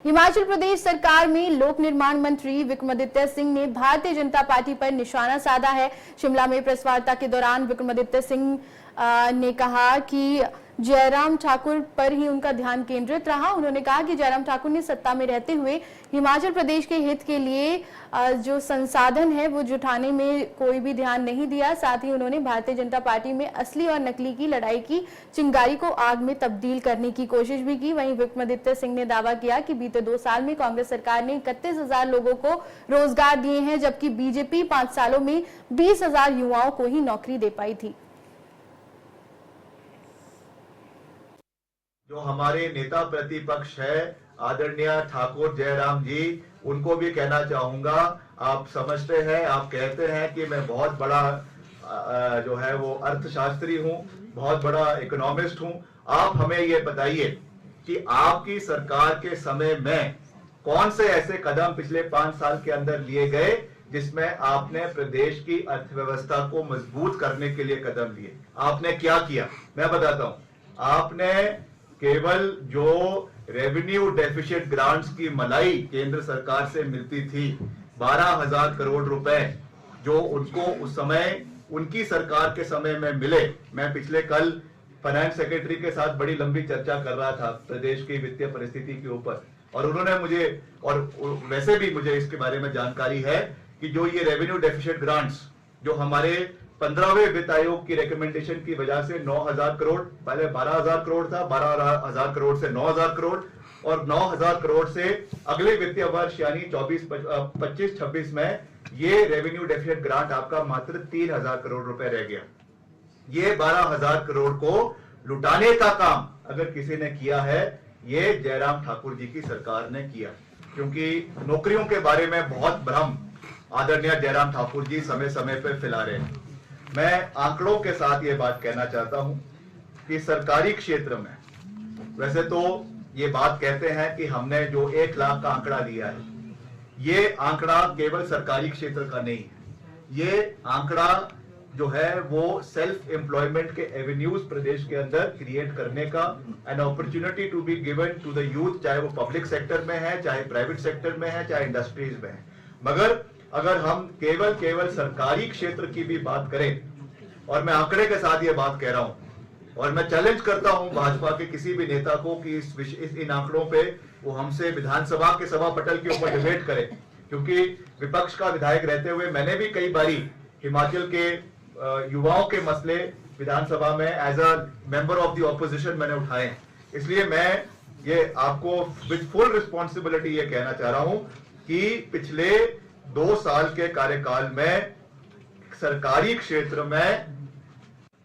हिमाचल प्रदेश सरकार में लोक निर्माण मंत्री विक्रमादित्य सिंह ने भारतीय जनता पार्टी पर निशाना साधा है। शिमला में प्रेस वार्ता के दौरान विक्रमादित्य सिंह ने कहा कि जयराम ठाकुर पर ही उनका ध्यान केंद्रित रहा। उन्होंने कहा कि जयराम ठाकुर ने सत्ता में रहते हुए हिमाचल प्रदेश के हित के लिए जो संसाधन है वो जुटाने में कोई भी ध्यान नहीं दिया। साथ ही उन्होंने भारतीय जनता पार्टी में असली और नकली की लड़ाई की चिंगारी को आग में तब्दील करने की कोशिश भी की। वहीं विक्रमादित्य सिंह ने दावा किया कि बीते 2 साल में कांग्रेस सरकार ने 31,000 लोगों को रोजगार दिए हैं, जबकि बीजेपी 5 सालों में 20,000 युवाओं को ही नौकरी दे पाई थी। जो हमारे नेता प्रतिपक्ष है आदरणीय ठाकुर जयराम जी, उनको भी कहना चाहूंगा, आप समझते हैं, आप कहते हैं कि मैं बहुत बड़ा जो है वो अर्थशास्त्री हूं, बहुत बड़ा इकोनॉमिस्ट हूं। आप हमें ये बताइए कि आपकी सरकार के समय में कौन से ऐसे कदम पिछले 5 साल के अंदर लिए गए जिसमें आपने प्रदेश की अर्थव्यवस्था को मजबूत करने के लिए कदम लिए। आपने क्या किया मैं बताता हूं। आपने केवल जो रेवेन्यू डेफिसिट ग्रांट्स की मलाई केंद्र सरकार से मिलती थी 12,000 करोड़ रुपए, जो उनको उस समय उनकी सरकार के समय में मिले। मैं पिछले कल फाइनेंस सेक्रेटरी के साथ बड़ी लंबी चर्चा कर रहा था प्रदेश की वित्तीय परिस्थिति के ऊपर, और उन्होंने मुझे, और वैसे भी मुझे इसके बारे में जानकारी है कि जो ये रेवेन्यू डेफिसिट ग्रांट्स जो हमारे 15वें वित्त आयोग की रिकमेंडेशन की वजह से 9,000 करोड़, पहले 12,000 करोड़ था, 12,000 करोड़ से 9,000 करोड़, और 9,000 करोड़ से अगले वित्तीय वर्ष यानी 25-26 में ये रेवेन्यू डेफिसिट ग्रांट आपका मात्र 3,000 करोड़ रुपए रह गया। ये 12,000 करोड़ को लुटाने का काम अगर किसी ने किया है, ये जयराम ठाकुर जी की सरकार ने किया, क्योंकि नौकरियों के बारे में बहुत भ्रम आदरणीय जयराम ठाकुर जी समय समय पर फैला रहे हैं। मैं आंकड़ों के साथ ये बात कहना चाहता हूं कि सरकारी क्षेत्र में, वैसे तो ये बात कहते हैं कि हमने जो 1 लाख का आंकड़ा लिया है, ये आंकड़ा केवल सरकारी क्षेत्र का नहीं है। ये आंकड़ा जो है वो सेल्फ एम्प्लॉयमेंट के एवेन्यूज प्रदेश के अंदर क्रिएट करने का, an opportunity to be given to the youth, चाहे वो पब्लिक सेक्टर में है, चाहे प्राइवेट सेक्टर में है, चाहे इंडस्ट्रीज में है। मगर अगर हम केवल सरकारी क्षेत्र की भी बात करें, और मैं आंकड़े के साथ ये बात कह रहा हूं, और मैं चैलेंज करता हूं भाजपा के किसी भी नेता को कि इन आंकड़ों पे वो हमसे विधानसभा के सभा पटल के ऊपर डिबेट करे, क्योंकि विपक्ष का विधायक रहते हुए मैंने भी कई बारी हिमाचल के युवाओं के मसले विधानसभा में as a member of the opposition मैंने उठाए। इसलिए मैं ये आपको विद फुल रिस्पॉन्सिबिलिटी ये कहना चाह रहा हूं कि पिछले 2 साल के कार्यकाल में सरकारी क्षेत्र में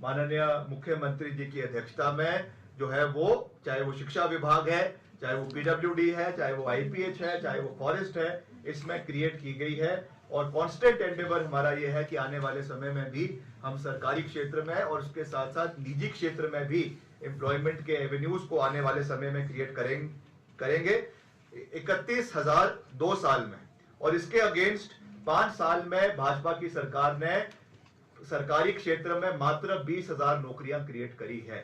माननीय मुख्यमंत्री जी की अध्यक्षता में जो है वो, चाहे वो शिक्षा विभाग है, चाहे वो पीडब्ल्यूडी है, चाहे वो आईपीएच है, चाहे वो फॉरेस्ट है, इसमें क्रिएट की गई है। और कांस्टेंट एंडेवर हमारा ये है कि आने वाले समय में भी हम सरकारी क्षेत्र में और उसके साथ साथ निजी क्षेत्र में भी एम्प्लॉयमेंट के एवेन्यूज को आने वाले समय में क्रिएट करेंगे 31,000 2 साल में। और इसके अगेंस्ट 5 साल में भाजपा की सरकार ने सरकारी क्षेत्र में मात्र 20,000 नौकरियां क्रिएट करी है।